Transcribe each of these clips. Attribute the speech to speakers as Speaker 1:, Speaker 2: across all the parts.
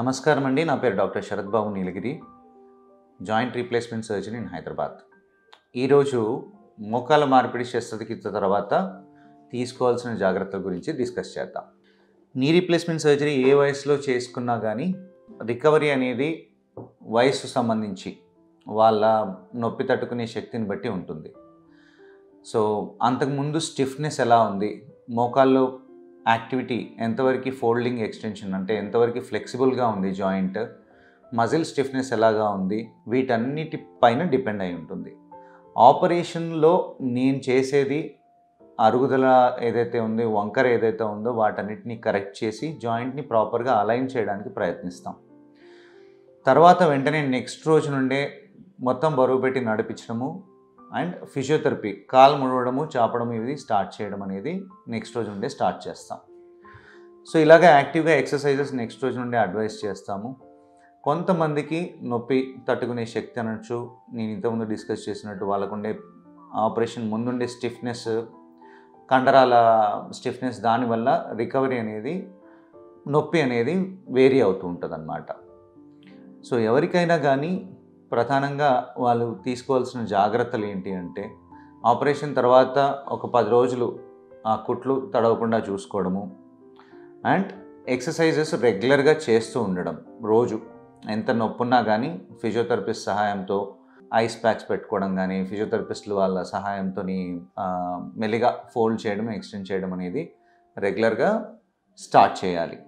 Speaker 1: నమస్కారం అండి. నా పేరు doctor Sharath Babu Neelagiri, joint replacement surgeon in Hyderabad. ఈరోజు మోకాళ్ళ మార్పిడి శస్త్రచికిత్స తర్వాత తీసుకోవాల్సిన జాగ్రత్తల గురించి డిస్కస్ చేద్దాం. నీ రీప్లేస్మెంట్ సర్జరీ ఏ వయసులో చేసుకున్నా కానీ రికవరీ అనేది వయసు సంబంధించి వాళ్ళ నొప్పి తట్టుకునే శక్తిని బట్టి ఉంటుంది. సో అంతకుముందు స్టిఫ్నెస్ ఎలా ఉంది, మోకాల్లో యాక్టివిటీ ఎంతవరకు, ఫోల్డింగ్ ఎక్స్టెన్షన్ అంటే ఎంతవరకు ఫ్లెక్సిబుల్గా ఉంది జాయింట్, మజిల్ స్టిఫ్నెస్ ఎలాగా ఉంది, వీటన్నిటి పైన డిపెండ్ అయి ఉంటుంది. ఆపరేషన్లో నేను చేసేది అరుగుదల ఏదైతే ఉందో, వంకర ఏదైతే ఉందో వాటన్నిటిని కరెక్ట్ చేసి జాయింట్ని ప్రాపర్గా అలైన్ చేయడానికి ప్రయత్నిస్తాం. తర్వాత వెంటనే నెక్స్ట్ రోజు నుండే మొత్తం బరువు పెట్టి నడిపించడము అండ్ ఫిజియోథెరపీ, కాలు ముడవడము, చాపడం ఇవి స్టార్ట్ చేయడం అనేది నెక్స్ట్ రోజు నుండే స్టార్ట్ చేస్తాం. సో ఇలాగ యాక్టివ్గా ఎక్సర్సైజెస్ నెక్స్ట్ రోజు నుండే అడ్వైస్ చేస్తాము. కొంతమందికి నొప్పి తట్టుకునే శక్తి అనొచ్చు, నేను ఇంతకుముందు డిస్కస్ చేసినట్టు వాళ్ళకుండే ఆపరేషన్ ముందుండే స్టిఫ్నెస్, కండరాల స్టిఫ్నెస్, దానివల్ల రికవరీ అనేది, నొప్పి అనేది వేరీ అవుతూ ఉంటుంది అన్నమాట. సో ఎవరికైనా కానీ ప్రధానంగా వాళ్ళు తీసుకోవాల్సిన జాగ్రత్తలు ఏంటి అంటే, ఆపరేషన్ తర్వాత ఒక 10 రోజులు ఆ కుట్లు తడవకుండా చూసుకోవడము అండ్ ఎక్సర్సైజెస్ రెగ్యులర్గా చేస్తూ ఉండడం. రోజు ఎంత నొప్పున్నా కానీ ఫిజియోథెరపిస్ట్ సహాయంతో ఐస్ ప్యాక్స్ పెట్టుకోవడం కానీ, ఫిజియోథెరపిస్టులు వాళ్ళ సహాయంతో మెల్లిగా ఫోల్డ్ చేయడం, ఎక్స్టెండ్ చేయడం అనేది రెగ్యులర్గా స్టార్ట్ చేయాలి.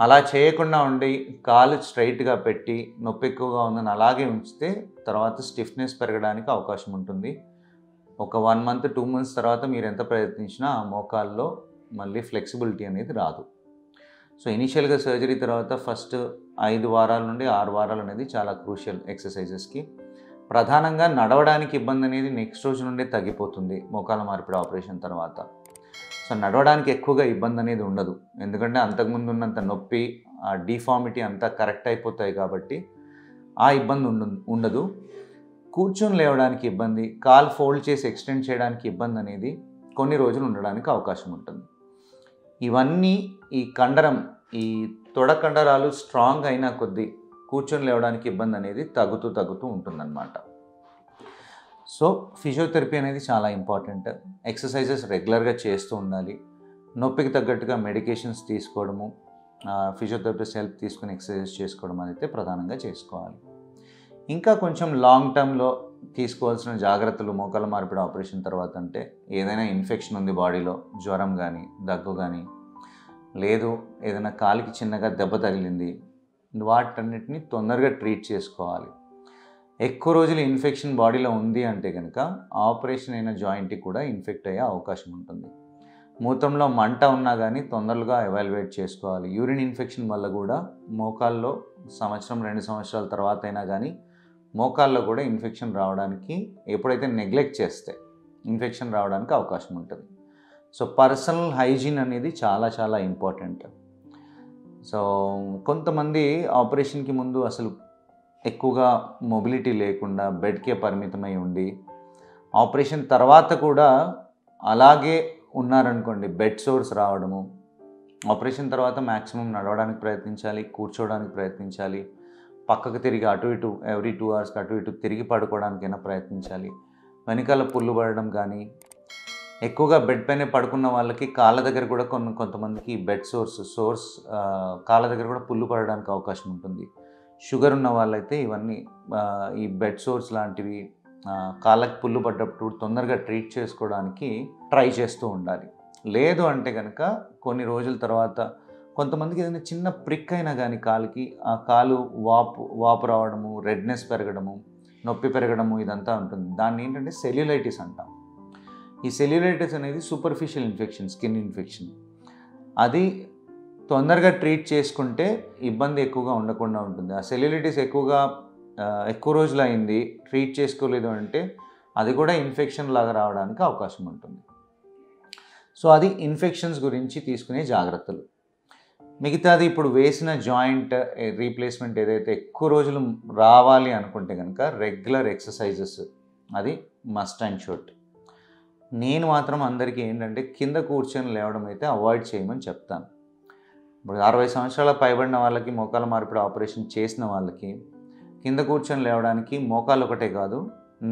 Speaker 1: అలా చేయకుండా ఉండి కాలు స్ట్రైట్గా పెట్టి నొప్పి ఎక్కువగా ఉందని అలాగే ఉంచితే తర్వాత స్టిఫ్నెస్ పెరగడానికి అవకాశం ఉంటుంది. ఒక 1 మంత్ 2 మంత్స్ తర్వాత మీరు ఎంత ప్రయత్నించినా ఆ మోకాల్లో మళ్ళీ ఫ్లెక్సిబిలిటీ అనేది రాదు. సో ఇనీషియల్గా సర్జరీ తర్వాత ఫస్ట్ 5 వారాల నుండి 6 వారాలు అనేది చాలా క్రూషియల్ ఎక్సర్సైజెస్కి. ప్రధానంగా నడవడానికి ఇబ్బంది అనేది నెక్స్ట్ రోజు నుండే తగ్గిపోతుంది మోకాళ్ళ మార్పిడి ఆపరేషన్ తర్వాత. సో నడవడానికి ఎక్కువగా ఇబ్బంది అనేది ఉండదు, ఎందుకంటే అంతకుముందు ఉన్నంత నొప్పి, ఆ డిఫార్మిటీ అంతా కరెక్ట్ అయిపోతాయి కాబట్టి ఆ ఇబ్బంది ఉండదు. కూర్చొని లేవడానికి ఇబ్బంది, కాలు ఫోల్డ్ చేసి ఎక్స్టెండ్ చేయడానికి ఇబ్బంది అనేది కొన్ని రోజులు ఉండడానికి అవకాశం ఉంటుంది. ఇవన్నీ ఈ కండరం, ఈ తొడ కండరాలు స్ట్రాంగ్ అయినా కొద్దీ కూర్చొని లేవడానికి ఇబ్బంది అనేది తగ్గుతూ ఉంటుందన్నమాట. సో ఫిజియోథెరపీ అనేది చాలా ఇంపార్టెంట్. ఎక్సర్సైజెస్ రెగ్యులర్గా చేస్తూ ఉండాలి. నొప్పికి తగ్గట్టుగా మెడికేషన్స్ తీసుకోవడము, ఫిజియోథెరపిస్ట్ హెల్ప్ తీసుకుని ఎక్సర్సైజెస్ చేసుకోవడం అయితే ప్రధానంగా చేసుకోవాలి. ఇంకా కొంచెం లాంగ్ టర్మ్లో తీసుకోవాల్సిన జాగ్రత్తలు మోకాళ్ళ మార్పిడి ఆపరేషన్ తర్వాత అంటే, ఏదైనా ఇన్ఫెక్షన్ ఉంది బాడీలో, జ్వరం కానీ, దగ్గు కానీ, లేదు ఏదైనా కాలికి చిన్నగా దెబ్బ తగిలింది, వాటన్నిటిని తొందరగా ట్రీట్ చేసుకోవాలి. ఎక్కువ రోజులు ఇన్ఫెక్షన్ బాడీలో ఉంది అంటే కనుక ఆపరేషన్ అయిన జాయింట్కి కూడా ఇన్ఫెక్ట్ అయ్యే అవకాశం ఉంటుంది. మూత్రంలో మంట ఉన్నా కానీ తొందరగా ఎవాల్యుయేట్ చేసుకోవాలి. యూరిన్ ఇన్ఫెక్షన్ వల్ల కూడా మోకాల్లో 1-2 సంవత్సరాల తర్వాత అయినా కానీ మోకాల్లో కూడా ఇన్ఫెక్షన్ రావడానికి, ఎప్పుడైతే నెగ్లెక్ట్ చేస్తే ఇన్ఫెక్షన్ రావడానికి అవకాశం ఉంటుంది. సో పర్సనల్ హైజీన్ అనేది చాలా ఇంపార్టెంట్. సో కొంతమంది ఆపరేషన్కి ముందు అసలు ఎక్కువగా మొబిలిటీ లేకుండా బెడ్కే పరిమితమై ఉండి, ఆపరేషన్ తర్వాత కూడా అలాగే ఉన్నారనుకోండి, బెడ్ సోర్స్ రావడము. ఆపరేషన్ తర్వాత మ్యాక్సిమం నడవడానికి ప్రయత్నించాలి, కూర్చోవడానికి ప్రయత్నించాలి, పక్కకు తిరిగి అటు ఇటు ఎవ్రీ 2 అవర్స్కి అటు ఇటు తిరిగి పడుకోవడానికైనా ప్రయత్నించాలి. వెనకాల పుల్లు పడడం కానీ, ఎక్కువగా బెడ్ పైనే పడుకున్న వాళ్ళకి కాళ్ళ దగ్గర కూడా కొంతమందికి బెడ్ సోర్స్ కాళ్ళ దగ్గర కూడా పుల్లు పడడానికి అవకాశం ఉంటుంది. షుగర్ ఉన్న వాళ్ళైతే ఇవన్నీ ఈ బెడ్ సోర్స్ లాంటివి కాళ్ళకి పుల్లు పడ్డప్పుడు తొందరగా ట్రీట్ చేసుకోవడానికి ట్రై చేస్తూ ఉండాలి. లేదు అంటే కనుక కొన్ని రోజుల తర్వాత కొంతమందికి ఏదైనా చిన్న ప్రిక్ అయినా కానీ కాలుకి, ఆ కాలు వాపు రావడము, రెడ్నెస్ పెరగడము, నొప్పి పెరగడము, ఇదంతా ఉంటుంది. దాన్ని ఏంటంటే సెల్యులైటిస్ అంటాం. ఈ సెల్యులైటిస్ అనేది సూపర్ఫిషియల్ ఇన్ఫెక్షన్, స్కిన్ ఇన్ఫెక్షన్. అది తొందరగా ట్రీట్ చేసుకుంటే ఇబ్బంది ఎక్కువగా ఉండకుండా ఉంటుంది. ఆ సెల్యులైటిస్ ఎక్కువ రోజులు అయింది, ట్రీట్ చేసుకోలేదు అంటే అది కూడా ఇన్ఫెక్షన్ లాగా రావడానికి అవకాశం ఉంటుంది. సో అది ఇన్ఫెక్షన్స్ గురించి తీసుకునే జాగ్రత్తలు. మిగతాది ఇప్పుడు వేసిన జాయింట్ రీప్లేస్మెంట్ ఏదైతే ఎక్కువ రోజులు రావాలి అనుకుంటే కనుక రెగ్యులర్ ఎక్సర్సైజెస్ అది మస్ట్ అండ్ షుడ్. నేను మాత్రం అందరికీ ఏంటంటే కింద కూర్చొని లేవడం అయితే అవాయిడ్ చేయమని చెప్తాను. ఇప్పుడు 60 సంవత్సరాల పైబడిన వాళ్ళకి మోకాల మార్పిడి ఆపరేషన్ చేసిన వాళ్ళకి కింద కూర్చొని లేవడానికి మోకాలు ఒకటే కాదు,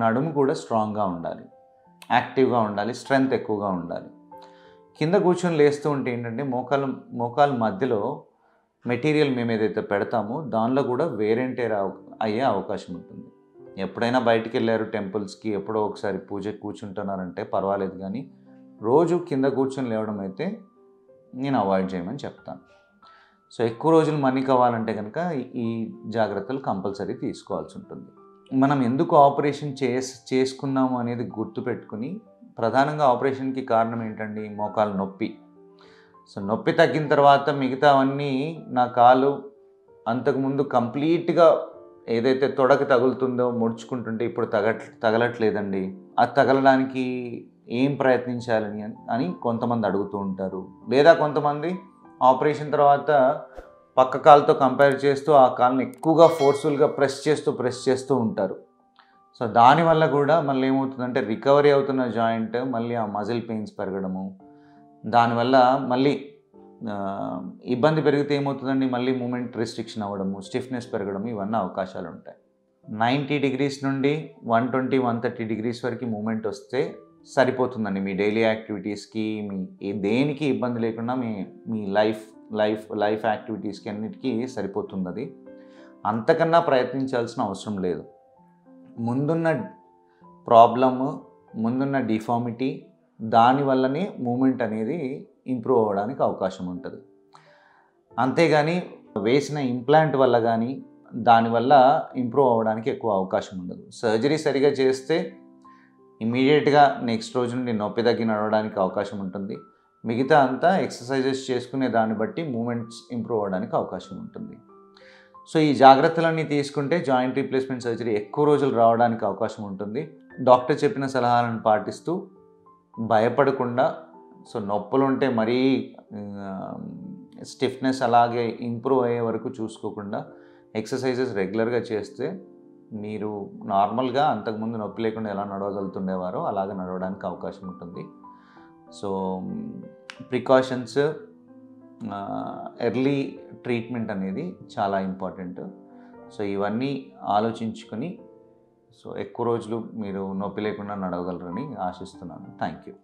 Speaker 1: నడుము కూడా స్ట్రాంగ్గా ఉండాలి, యాక్టివ్గా ఉండాలి, స్ట్రెంగ్త్ ఎక్కువగా ఉండాలి. కింద కూర్చొని లేస్తూ ఉంటే ఏంటంటే మోకాలు మధ్యలో మెటీరియల్ మేము ఏదైతే పెడతామో దానిలో కూడా వేర్ అండ్ టేర్ అయ్యే అవకాశం ఉంటుంది. ఎప్పుడైనా బయటికి వెళ్ళారు టెంపుల్స్కి, ఎప్పుడో ఒకసారి పూజకి కూర్చుంటున్నారంటే పర్వాలేదు, కానీ రోజు కింద కూర్చొని లేవడం అయితే నేను అవాయిడ్ చేయమని చెప్తాను. సో ఎక్కువ రోజులు మన్నిక అవ్వాలంటే కనుక ఈ జాగ్రత్తలు కంపల్సరీ తీసుకోవాల్సి ఉంటుంది. మనం ఎందుకు ఆపరేషన్ చేసుకున్నాము అనేది గుర్తుపెట్టుకుని, ప్రధానంగా ఆపరేషన్కి కారణం ఏంటండి? మోకాలు నొప్పి. సో నొప్పి తగ్గిన తర్వాత మిగతావన్నీ, నా కాలు అంతకుముందు కంప్లీట్గా ఏదైతే తొడకు తగులుతుందో ముడుచుకుంటుంటే ఇప్పుడు తగలట్లేదండి, అది తగలడానికి ఏం ప్రయత్నించాలని అని కొంతమంది అడుగుతూ ఉంటారు. లేదా కొంతమంది ఆపరేషన్ తర్వాత పక్క కాలుతో కంపేర్ చేస్తూ ఆ కాలుని ఎక్కువగా ఫోర్స్ఫుల్గా ప్రెస్ చేస్తూ ఉంటారు. సో దానివల్ల కూడా మళ్ళీ ఏమవుతుందంటే రికవరీ అవుతున్న జాయింట్ మళ్ళీ ఆ మజిల్ పెయిన్స్ పెరగడము, దానివల్ల మళ్ళీ ఇబ్బంది పెరిగితే ఏమవుతుందండి, మళ్ళీ మూమెంట్ రిస్ట్రిక్షన్ అవ్వడము, స్టిఫ్నెస్ పెరగడం, ఇవన్నీ అవకాశాలు ఉంటాయి. 90 డిగ్రీస్ నుండి 120, 130 డిగ్రీస్ వరకు మూమెంట్ వస్తే సరిపోతుందండి. మీ డైలీ యాక్టివిటీస్కి, మీ దేనికి ఇబ్బంది లేకుండా మీ లైఫ్ యాక్టివిటీస్కి అన్నిటికీ సరిపోతుంది. అది అంతకన్నా ప్రయత్నించాల్సిన అవసరం లేదు. ముందున్న ప్రాబ్లము, ముందున్న డిఫార్మిటీ, దానివల్లనే మూమెంట్ అనేది ఇంప్రూవ్ అవ్వడానికి అవకాశం ఉంటుంది. అంతేగాని వేసిన ఇంప్లాంట్ వల్ల కానీ దానివల్ల ఇంప్రూవ్ అవ్వడానికి ఎక్కువ అవకాశం ఉండదు. సర్జరీ సరిగా చేస్తే ఇమీడియట్గా నెక్స్ట్ రోజు నుండి నొప్పి తగ్గి నడవడానికి అవకాశం ఉంటుంది. మిగతా అంతా ఎక్సర్సైజెస్ చేసుకునే దాన్ని బట్టి మూమెంట్స్ ఇంప్రూవ్ అవ్వడానికి అవకాశం ఉంటుంది. సో ఈ జాగ్రత్తలన్నీ తీసుకుంటే జాయింట్ రీప్లేస్మెంట్ సర్జరీ ఎక్కువ రోజులు రావడానికి అవకాశం ఉంటుంది. డాక్టర్ చెప్పిన సలహాలను పాటిస్తూ భయపడకుండా, సో నొప్పులు ఉంటే మరీ స్టిఫ్నెస్ అలాగే ఇంప్రూవ్ అయ్యే వరకు చూసుకోకుండా ఎక్సర్సైజెస్ రెగ్యులర్గా చేస్తే మీరు నార్మల్గా అంతకుముందు నొప్పి లేకుండా ఎలా నడవగలుగుతుండేవారో అలాగే నడవడానికి అవకాశం ఉంటుంది. సో ప్రికాషన్స్, ఎర్లీ ట్రీట్మెంట్ అనేది చాలా ఇంపార్టెంట్. సో ఇవన్నీ ఆలోచించుకొని సో ఎక్కువ రోజులు మీరు నొప్పి లేకుండా నడవగలరని ఆశిస్తున్నాను. Thank you.